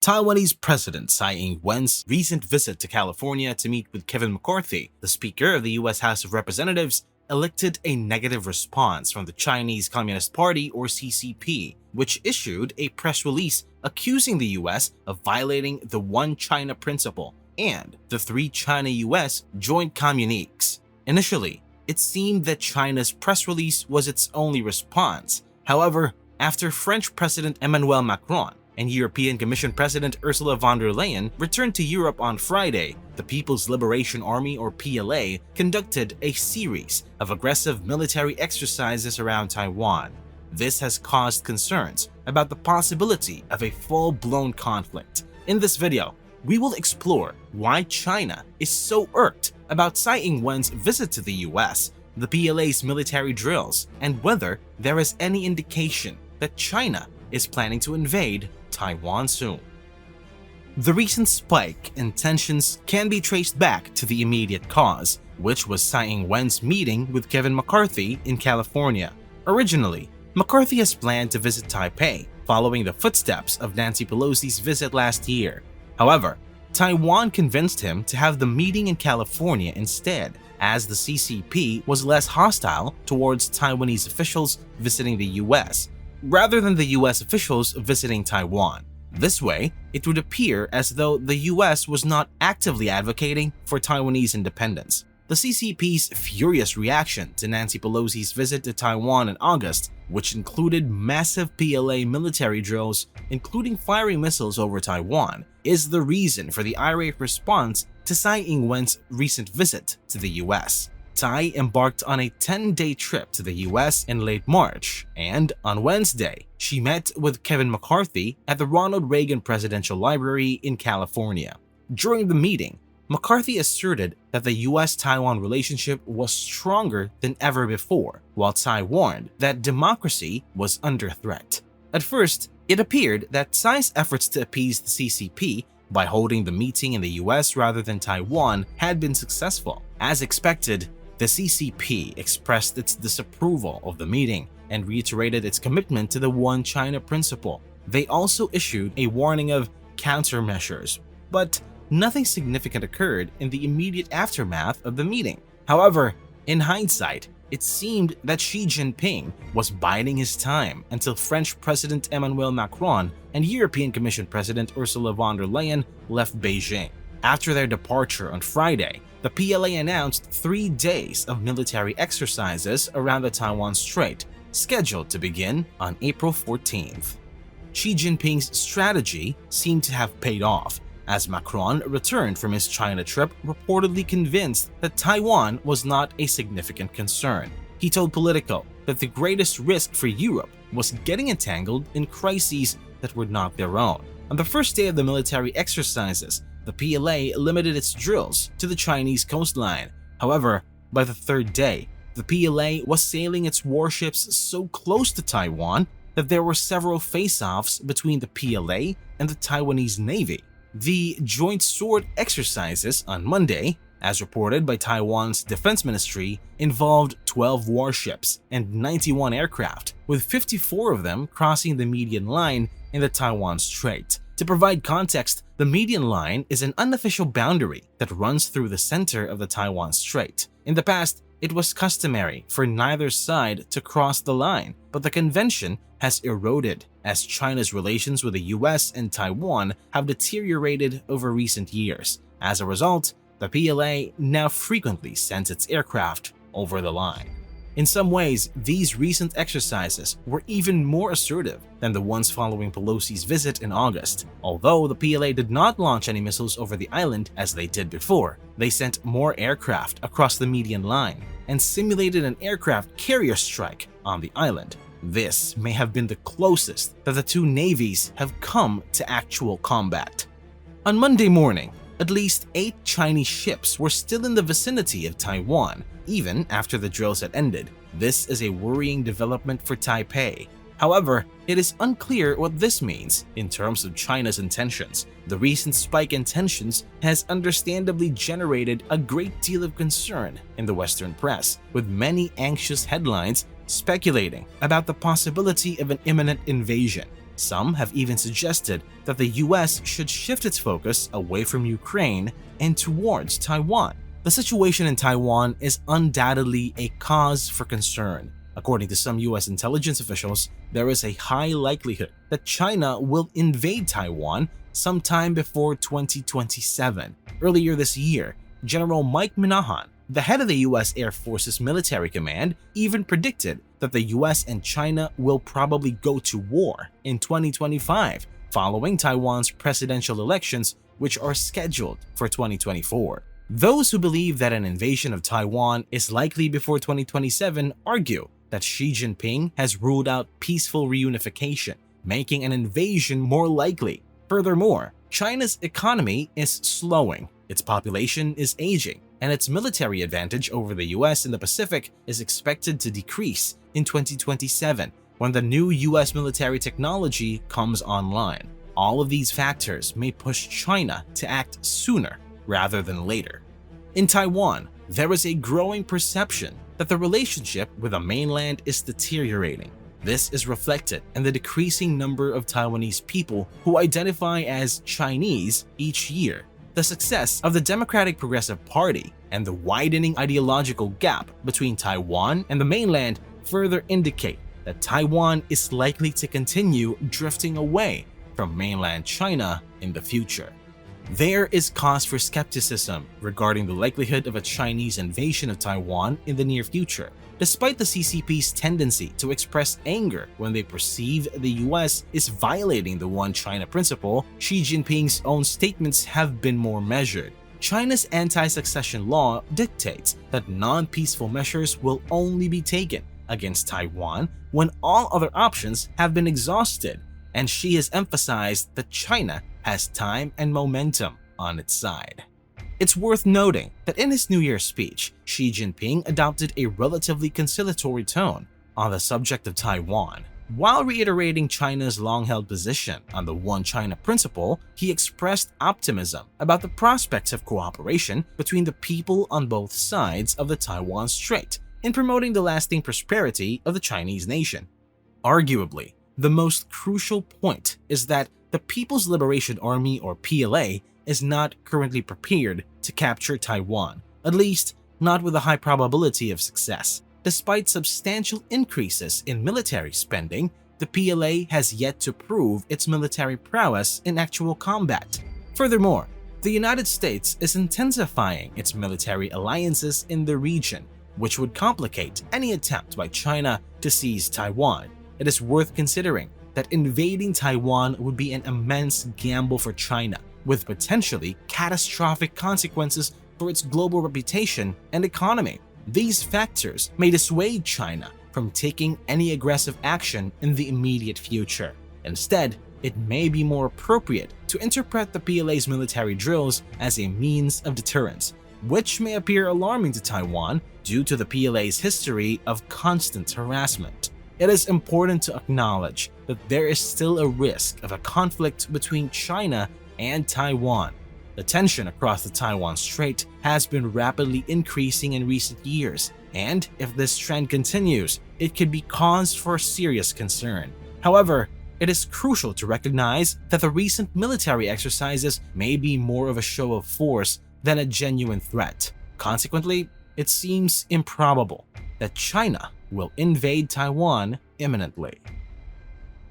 Taiwanese President Tsai Ing-wen's recent visit to California to meet with Kevin McCarthy, the Speaker of the U.S. House of Representatives, elicited a negative response from the Chinese Communist Party, or CCP, which issued a press release accusing the U.S. of violating the One China principle and the Three China-U.S. joint communiques. Initially, it seemed that China's press release was its only response. However, after French President Emmanuel Macron and European Commission President Ursula von der Leyen returned to Europe on Friday, the People's Liberation Army, or PLA, conducted a series of aggressive military exercises around Taiwan. This has caused concerns about the possibility of a full-blown conflict. In this video, we will explore why China is so irked about Tsai Ing-wen's visit to the US, the PLA's military drills, and whether there is any indication that China is planning to invade Taiwan soon. The recent spike in tensions can be traced back to the immediate cause, which was Tsai Ing-wen's meeting with Kevin McCarthy in California. Originally, McCarthy has planned to visit Taipei following the footsteps of Nancy Pelosi's visit last year. However, Taiwan convinced him to have the meeting in California instead, as the CCP was less hostile towards Taiwanese officials visiting the US, rather than the US officials visiting Taiwan. This way, it would appear as though the US was not actively advocating for Taiwanese independence. The CCP's furious reaction to Nancy Pelosi's visit to Taiwan in August, which included massive PLA military drills, including firing missiles over Taiwan, is the reason for the irate response to Tsai Ing-wen's recent visit to the US. Tsai embarked on a 10-day trip to the US in late March, and on Wednesday, she met with Kevin McCarthy at the Ronald Reagan Presidential Library in California. During the meeting, McCarthy asserted that the US-Taiwan relationship was stronger than ever before, while Tsai warned that democracy was under threat. At first, it appeared that Tsai's efforts to appease the CCP by holding the meeting in the US rather than Taiwan had been successful. As expected, the CCP expressed its disapproval of the meeting and reiterated its commitment to the One China principle. They also issued a warning of countermeasures, but nothing significant occurred in the immediate aftermath of the meeting. However, in hindsight, it seemed that Xi Jinping was biding his time until French President Emmanuel Macron and European Commission President Ursula von der Leyen left Beijing. After their departure on Friday, the PLA announced 3 days of military exercises around the Taiwan Strait, scheduled to begin on April 14th. Xi Jinping's strategy seemed to have paid off, as Macron returned from his China trip reportedly convinced that Taiwan was not a significant concern. He told Politico that the greatest risk for Europe was getting entangled in crises that were not their own. On the first day of the military exercises, the PLA limited its drills to the Chinese coastline. However, by the third day, the PLA was sailing its warships so close to Taiwan that there were several face-offs between the PLA and the Taiwanese Navy. The joint sword exercises on Monday, as reported by Taiwan's defense ministry, involved 12 warships and 91 aircraft, with 54 of them crossing the median line in the Taiwan Strait. To provide context, the median line is an unofficial boundary that runs through the center of the Taiwan Strait. In the past, it was customary for neither side to cross the line, but the convention has eroded as China's relations with the US and Taiwan have deteriorated over recent years. As a result, the PLA now frequently sends its aircraft over the line. In some ways, these recent exercises were even more assertive than the ones following Pelosi's visit in August. Although the PLA did not launch any missiles over the island as they did before, they sent more aircraft across the median line and simulated an aircraft carrier strike on the island. This may have been the closest that the two navies have come to actual combat. On Monday morning, at least 8 Chinese ships were still in the vicinity of Taiwan, even after the drills had ended. This is a worrying development for Taipei. However, it is unclear what this means in terms of China's intentions. The recent spike in tensions has understandably generated a great deal of concern in the Western press, with many anxious headlines speculating about the possibility of an imminent invasion. Some have even suggested that the US should shift its focus away from Ukraine and towards Taiwan. The situation in Taiwan is undoubtedly a cause for concern. According to some US intelligence officials, there is a high likelihood that China will invade Taiwan sometime before 2027. Earlier this year, General Mike Minahan, the head of the US Air Force's military command, even predicted that the US and China will probably go to war in 2025 following Taiwan's presidential elections, which are scheduled for 2024. Those who believe that an invasion of Taiwan is likely before 2027 argue that Xi Jinping has ruled out peaceful reunification, making an invasion more likely. Furthermore, China's economy is slowing, its population is aging, and its military advantage over the US in the Pacific is expected to decrease in 2027 when the new US military technology comes online. All of these factors may push China to act sooner rather than later. In Taiwan, there is a growing perception that the relationship with the mainland is deteriorating. This is reflected in the decreasing number of Taiwanese people who identify as Chinese each year. The success of the Democratic Progressive Party and the widening ideological gap between Taiwan and the mainland further indicate that Taiwan is likely to continue drifting away from mainland China in the future. There is cause for skepticism regarding the likelihood of a Chinese invasion of Taiwan in the near future. Despite the CCP's tendency to express anger when they perceive the US is violating the One China principle, Xi Jinping's own statements have been more measured. China's anti-succession law dictates that non-peaceful measures will only be taken against Taiwan when all other options have been exhausted, and Xi has emphasized that China has time and momentum on its side. It's worth noting that in his New Year's speech, Xi Jinping adopted a relatively conciliatory tone on the subject of Taiwan. While reiterating China's long-held position on the One China principle, he expressed optimism about the prospects of cooperation between the people on both sides of the Taiwan Strait in promoting the lasting prosperity of the Chinese nation. Arguably, the most crucial point is that the People's Liberation Army, or PLA, is not currently prepared to capture Taiwan, at least not with a high probability of success. Despite substantial increases in military spending, the PLA has yet to prove its military prowess in actual combat. Furthermore, the United States is intensifying its military alliances in the region, which would complicate any attempt by China to seize Taiwan. It is worth considering that invading Taiwan would be an immense gamble for China, with potentially catastrophic consequences for its global reputation and economy. These factors may dissuade China from taking any aggressive action in the immediate future. Instead, it may be more appropriate to interpret the PLA's military drills as a means of deterrence, which may appear alarming to Taiwan due to the PLA's history of constant harassment. It is important to acknowledge that there is still a risk of a conflict between China and Taiwan. The tension across the Taiwan Strait has been rapidly increasing in recent years, and if this trend continues, it could be cause for serious concern. However, it is crucial to recognize that the recent military exercises may be more of a show of force than a genuine threat. Consequently, it seems improbable that China will invade Taiwan imminently.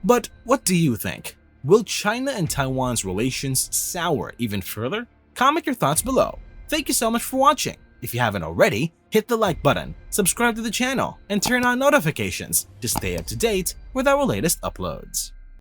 But what do you think? Will China and Taiwan's relations sour even further? Comment your thoughts below. Thank you so much for watching. If you haven't already, hit the like button, subscribe to the channel, and turn on notifications to stay up to date with our latest uploads.